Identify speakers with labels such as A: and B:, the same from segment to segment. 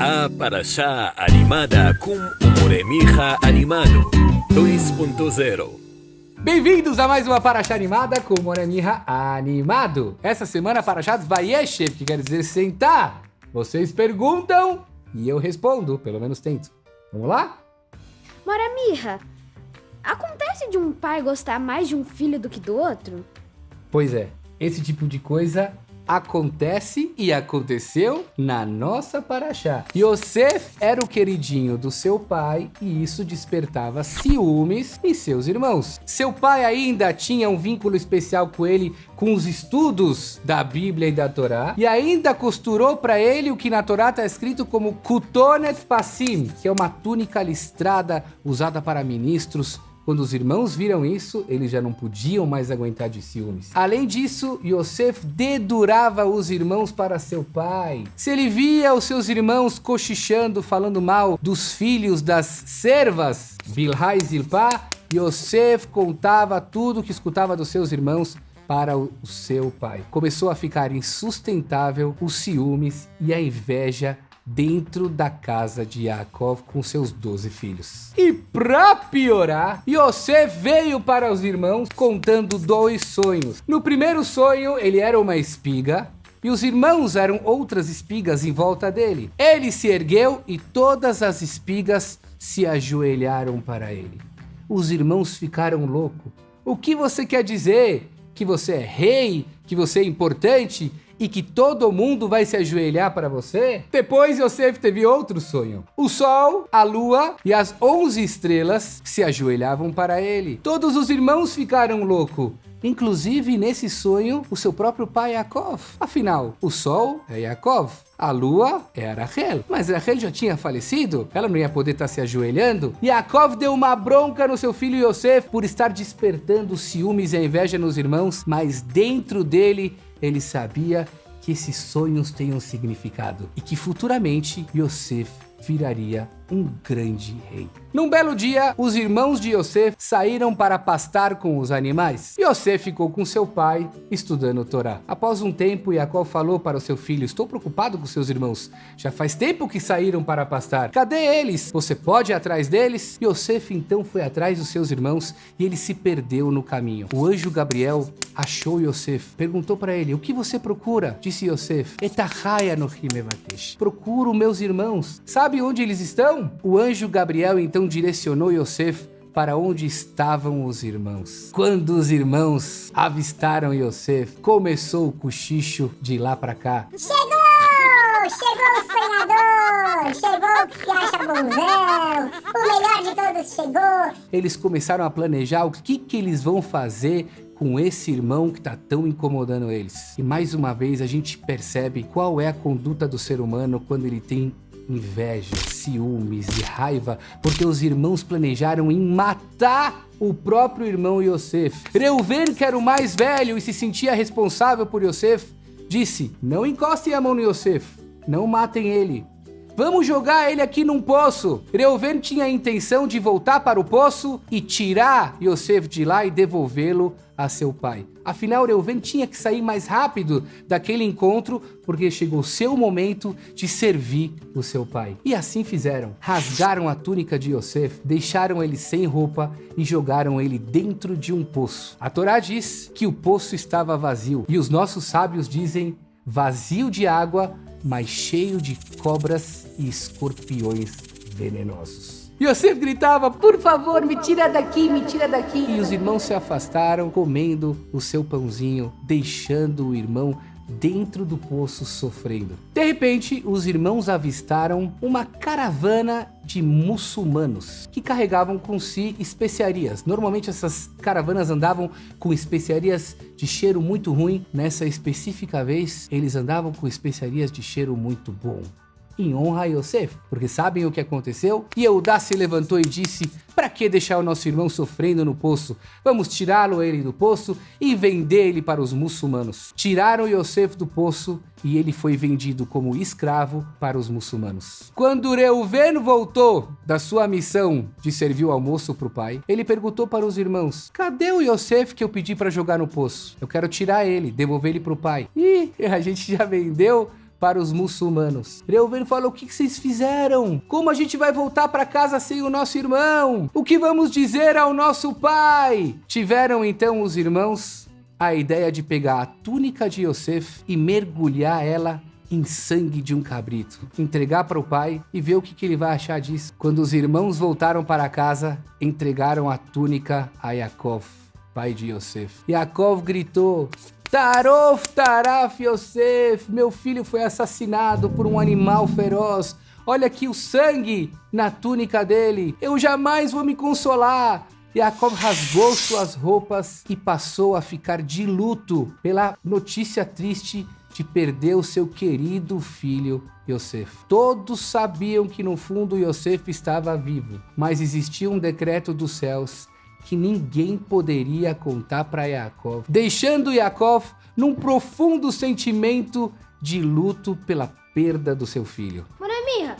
A: A Parashá animada com o Moremicha animado 2.0.
B: Bem-vindos a mais uma Parashá animada com o Moremicha animado. Essa semana a Parashá de Vayeshev, que quer dizer sentar. Vocês perguntam e eu respondo, pelo menos tento. Vamos lá?
C: Moremicha, acontece de um pai gostar mais de um filho do que do outro?
B: Pois é, esse tipo de coisa acontece e aconteceu na nossa Parashá. Yosef era o queridinho do seu pai e isso despertava ciúmes em seus irmãos. Seu pai ainda tinha um vínculo especial com ele com os estudos da Bíblia e da Torá e ainda costurou para ele o que na Torá está escrito como Kutonet Passim, que é uma túnica listrada usada para ministros. Quando os irmãos viram isso, eles já não podiam mais aguentar de ciúmes. Além disso, Yosef dedurava os irmãos para seu pai. Se ele via os seus irmãos cochichando, falando mal dos filhos das servas, Bilhá e Zilpá, Yosef contava tudo o que escutava dos seus irmãos para o seu pai. Começou a ficar insustentável os ciúmes e a inveja dentro da casa de Yaakov com seus 12 filhos. E pra piorar, Yosef veio para os irmãos contando 2 sonhos. No primeiro sonho, ele era uma espiga e os irmãos eram outras espigas em volta dele. Ele se ergueu e todas as espigas se ajoelharam para ele. Os irmãos ficaram loucos. O que você quer dizer? Que você é rei? Que você é importante? E que todo mundo vai se ajoelhar para você? Depois Yosef teve outro sonho. O sol, a lua e as 11 estrelas se ajoelhavam para ele. Todos os irmãos ficaram loucos. Inclusive, nesse sonho, o seu próprio pai Yaakov. Afinal, o sol é Yaakov, a lua é Rachel. Mas Rachel já tinha falecido, ela não ia poder estar se ajoelhando. Yaakov deu uma bronca no seu filho Yosef por estar despertando ciúmes e a inveja nos irmãos, mas dentro dele, ele sabia que esses sonhos têm um significado e que futuramente Yosef viraria um grande rei. Num belo dia, os irmãos de Yosef saíram para pastar com os animais. Yosef ficou com seu pai, estudando Torá. Após um tempo, Yaakov falou para o seu filho: estou preocupado com seus irmãos. Já faz tempo que saíram para pastar. Cadê eles? Você pode ir atrás deles? Yosef então foi atrás dos seus irmãos e ele se perdeu no caminho. O anjo Gabriel achou Yosef, perguntou para ele: o que você procura? Disse Yosef: Etachaya no Himevatesh. Procuro meus irmãos. Sabe onde eles estão? O anjo Gabriel então direcionou Yosef para onde estavam os irmãos. Quando os irmãos avistaram Yosef, começou o cochicho de lá para cá.
D: Chegou o sonhador! Chegou o que se acha bonzão! O melhor de todos chegou!
B: Eles começaram a planejar o que eles vão fazer com esse irmão que está tão incomodando eles. E mais uma vez a gente percebe qual é a conduta do ser humano quando ele tem inveja, ciúmes e raiva, porque os irmãos planejaram em matar o próprio irmão Yosef. Reuven, que era o mais velho e se sentia responsável por Yosef, disse: não encostem a mão no Yosef, não matem ele. Vamos jogar ele aqui num poço. Reuven tinha a intenção de voltar para o poço e tirar Yosef de lá e devolvê-lo a seu pai. Afinal, Reuven tinha que sair mais rápido daquele encontro porque chegou seu momento de servir o seu pai. E assim fizeram. Rasgaram a túnica de Yosef, deixaram ele sem roupa e jogaram ele dentro de um poço. A Torá diz que o poço estava vazio e os nossos sábios dizem vazio de água, mas cheio de cobras e escorpiões venenosos. Yosef gritava: por favor, me tira daqui, me tira daqui. E os irmãos se afastaram, comendo o seu pãozinho, deixando o irmão dentro do poço sofrendo. De repente, os irmãos avistaram uma caravana de muçulmanos que carregavam com si especiarias. Normalmente essas caravanas andavam com especiarias de cheiro muito ruim. Nessa específica vez, eles andavam com especiarias de cheiro muito bom. Em honra a Yosef, porque sabem o que aconteceu? E Eudá se levantou e disse: para que deixar o nosso irmão sofrendo no poço? Vamos tirá-lo ele do poço e vender ele para os muçulmanos. Tiraram Yosef do poço e ele foi vendido como escravo para os muçulmanos. Quando Reuven voltou da sua missão de servir o almoço para o pai, ele perguntou para os irmãos: cadê o Yosef que eu pedi para jogar no poço? Eu quero tirar ele, devolver ele para o pai. E a gente já vendeu para os muçulmanos. Reuven falou: o que vocês fizeram? Como a gente vai voltar para casa sem o nosso irmão? O que vamos dizer ao nosso pai? Tiveram então os irmãos a ideia de pegar a túnica de Yosef e mergulhar ela em sangue de um cabrito, entregar para o pai e ver o que ele vai achar disso. Quando os irmãos voltaram para casa, entregaram a túnica a Yaakov, pai de Yosef. Yaakov gritou: Tarof, Taraf, Yosef, meu filho foi assassinado por um animal feroz. Olha aqui o sangue na túnica dele. Eu jamais vou me consolar. Yaakov rasgou suas roupas e passou a ficar de luto pela notícia triste de perder o seu querido filho Yosef. Todos sabiam que no fundo Yosef estava vivo, mas existia um decreto dos céus que ninguém poderia contar para Yaakov, deixando Yaakov num profundo sentimento de luto pela perda do seu filho.
C: Moramirra,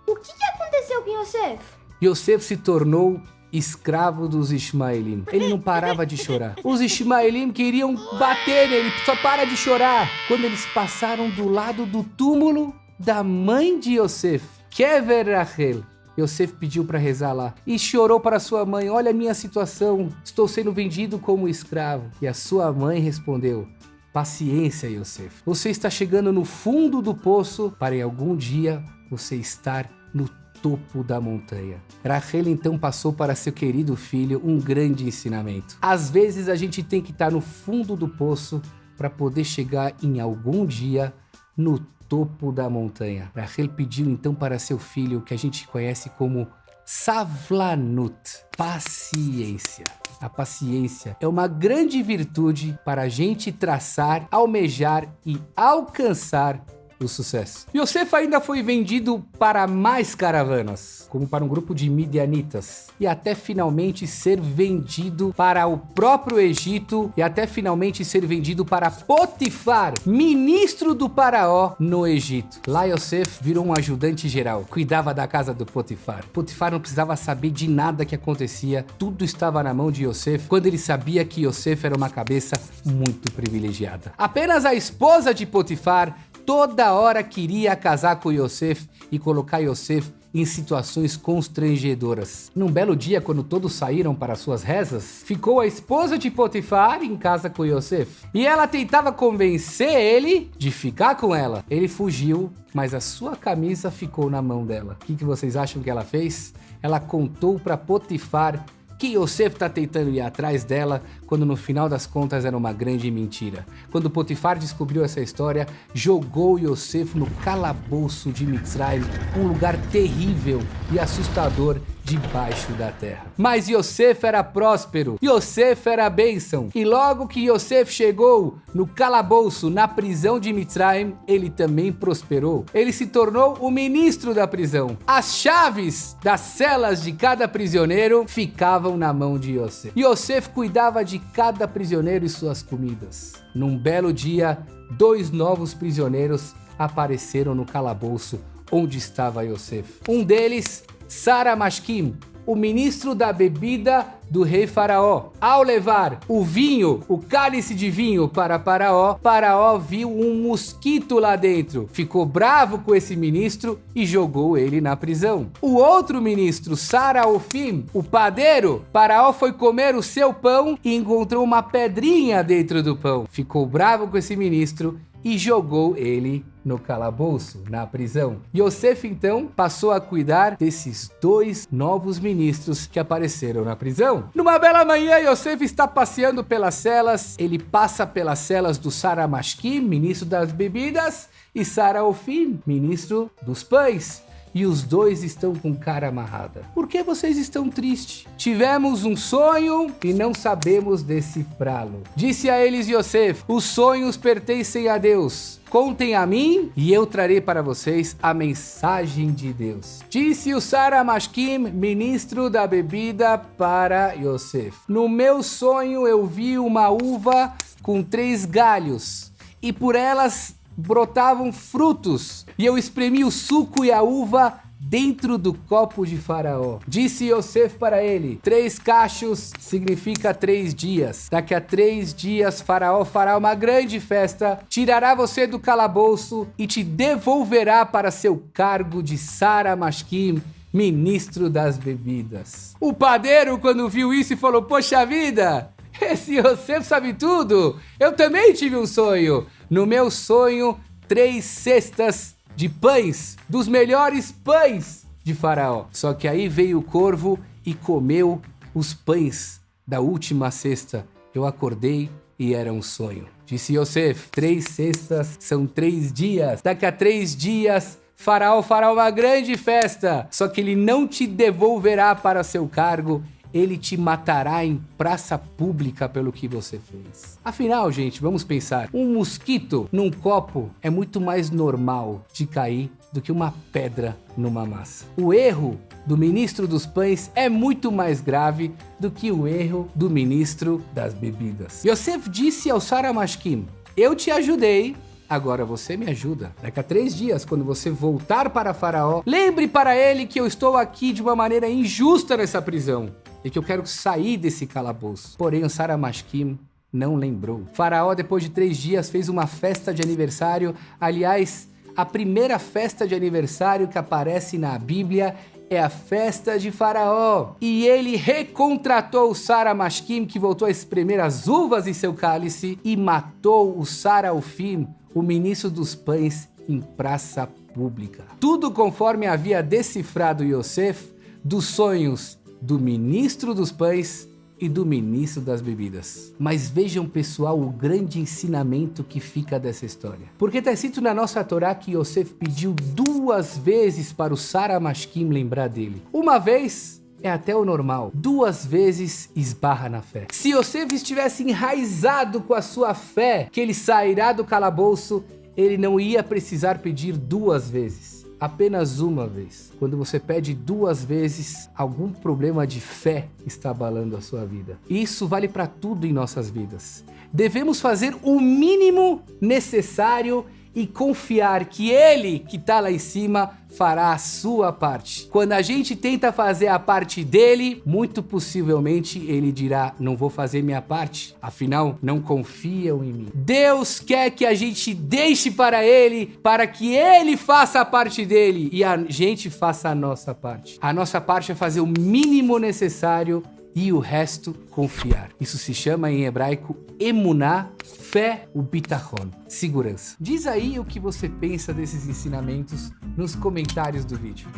C: o que aconteceu com Yosef?
B: Yosef se tornou escravo dos Ismaelim. Ele não parava de chorar. Os Ismaelim queriam bater nele, só para de chorar. Quando eles passaram do lado do túmulo da mãe de Yosef, Kever Rachel, Yosef pediu para rezar lá e chorou para sua mãe: olha a minha situação, estou sendo vendido como escravo. E a sua mãe respondeu: paciência, Yosef, você está chegando no fundo do poço para em algum dia você estar no topo da montanha. Rachel então passou para seu querido filho um grande ensinamento. Às vezes a gente tem que estar no fundo do poço para poder chegar em algum dia no topo da montanha. Rachel pediu então para seu filho o que a gente conhece como Savlanut, paciência. A paciência é uma grande virtude para a gente traçar, almejar e alcançar o sucesso. Yosef ainda foi vendido para mais caravanas, como para um grupo de midianitas, e até finalmente ser vendido para o próprio Egito, e até finalmente ser vendido para Potifar, ministro do faraó no Egito. Lá Yosef virou um ajudante geral, cuidava da casa do Potifar. Potifar não precisava saber de nada que acontecia, tudo estava na mão de Yosef, quando ele sabia que Yosef era uma cabeça muito privilegiada. Apenas a esposa de Potifar toda hora queria casar com Yosef e colocar Yosef em situações constrangedoras. Num belo dia, quando todos saíram para suas rezas, ficou a esposa de Potifar em casa com Yosef. E ela tentava convencer ele de ficar com ela. Ele fugiu, mas a sua camisa ficou na mão dela. O que vocês acham que ela fez? Ela contou para Potifar que Yosef está tentando ir atrás dela, quando no final das contas era uma grande mentira. Quando Potifar descobriu essa história, jogou Yosef no calabouço de Mitzrayim, um lugar terrível e assustador debaixo da terra. Mas Yosef era próspero, Yosef era bênção, e logo que Yosef chegou no calabouço, na prisão de Mitzrayim, ele também prosperou. Ele se tornou o ministro da prisão. As chaves das celas de cada prisioneiro ficavam na mão de Yosef. Yosef cuidava de cada prisioneiro e suas comidas. Num belo dia, 2 novos prisioneiros apareceram no calabouço onde estava Yosef. Um deles, Sara Mashkim, o ministro da bebida do rei Faraó. Ao levar o vinho, o cálice de vinho para Faraó, Faraó viu um mosquito lá dentro. Ficou bravo com esse ministro e jogou ele na prisão. O outro ministro, Saraofim, o padeiro, Faraó foi comer o seu pão e encontrou uma pedrinha dentro do pão. Ficou bravo com esse ministro e jogou ele no calabouço, na prisão. Yosef então passou a cuidar desses 2 novos ministros que apareceram na prisão. Numa bela manhã, Yosef está passeando pelas celas. Ele passa pelas celas do Sara Mashkim, ministro das bebidas, e Saraofim, ministro dos pães. E os 2 estão com cara amarrada. Por que vocês estão tristes? Tivemos um sonho e não sabemos decifrá-lo. Disse a eles Yosef: os sonhos pertencem a Deus. Contem a mim e eu trarei para vocês a mensagem de Deus. Disse o Sara Mashkim, ministro da bebida, para Yosef: no meu sonho eu vi uma uva com 3 galhos e por elas brotavam frutos, e eu espremi o suco e a uva dentro do copo de Faraó. Disse Yosef para ele: 3 cachos significa 3 dias. Daqui a 3 dias Faraó fará uma grande festa, tirará você do calabouço e te devolverá para seu cargo de Saramashkim, ministro das bebidas. O padeiro, quando viu isso, falou: poxa vida, esse Yosef sabe tudo. Eu também tive um sonho. No meu sonho, 3 cestas de pães, dos melhores pães de Faraó. Só que aí veio o corvo e comeu os pães da última cesta. Eu acordei e era um sonho. Disse Yosef: 3 cestas são 3 dias. Daqui a 3 dias, Faraó fará uma grande festa. Só que ele não te devolverá para seu cargo. Ele te matará em praça pública pelo que você fez. Afinal, gente, vamos pensar. Um mosquito num copo é muito mais normal de cair do que uma pedra numa massa. O erro do ministro dos pães é muito mais grave do que o erro do ministro das bebidas. Yosef disse ao Saramashkim: eu te ajudei, agora você me ajuda. Daqui a 3 dias, quando você voltar para Faraó, lembre para ele que eu estou aqui de uma maneira injusta nessa prisão e que eu quero sair desse calabouço. Porém, o Saramashkim não lembrou. Faraó, depois de 3 dias, fez uma festa de aniversário. Aliás, a primeira festa de aniversário que aparece na Bíblia é a festa de Faraó. E ele recontratou o Saramashkim, que voltou a espremer as uvas em seu cálice, e matou o Saralfim, o ministro dos pães, em praça pública. Tudo conforme havia decifrado Yosef dos sonhos do ministro dos pães e do ministro das bebidas. Mas vejam, pessoal, o grande ensinamento que fica dessa história. Porque está escrito na nossa Torá que Yosef pediu 2 vezes para o Saramashkim lembrar dele. Uma vez é até o normal, 2 vezes esbarra na fé. Se Yosef estivesse enraizado com a sua fé que ele sairá do calabouço, ele não ia precisar pedir 2 vezes. Apenas uma vez. Quando você pede 2 vezes, algum problema de fé está abalando a sua vida. E isso vale para tudo em nossas vidas. Devemos fazer o mínimo necessário e confiar que Ele, que está lá em cima, fará a sua parte. Quando a gente tenta fazer a parte dele, muito possivelmente Ele dirá: não vou fazer minha parte, afinal não confiam em mim. Deus quer que a gente deixe para Ele, para que Ele faça a parte dele e a gente faça a nossa parte. A nossa parte é fazer o mínimo necessário e o resto confiar. Isso se chama em hebraico emuná, fé, o bitachon, segurança. Diz aí o que você pensa desses ensinamentos nos comentários do vídeo.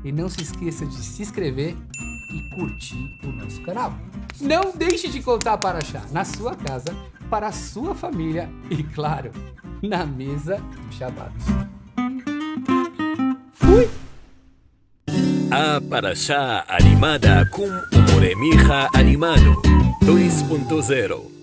B: E não se esqueça de se inscrever e curtir o nosso canal. Não deixe de contar para Parashá na sua casa, para a sua família e, claro, na mesa do Shabbat. Fui!
A: A Parashá animada com Umoremicha animado 2.0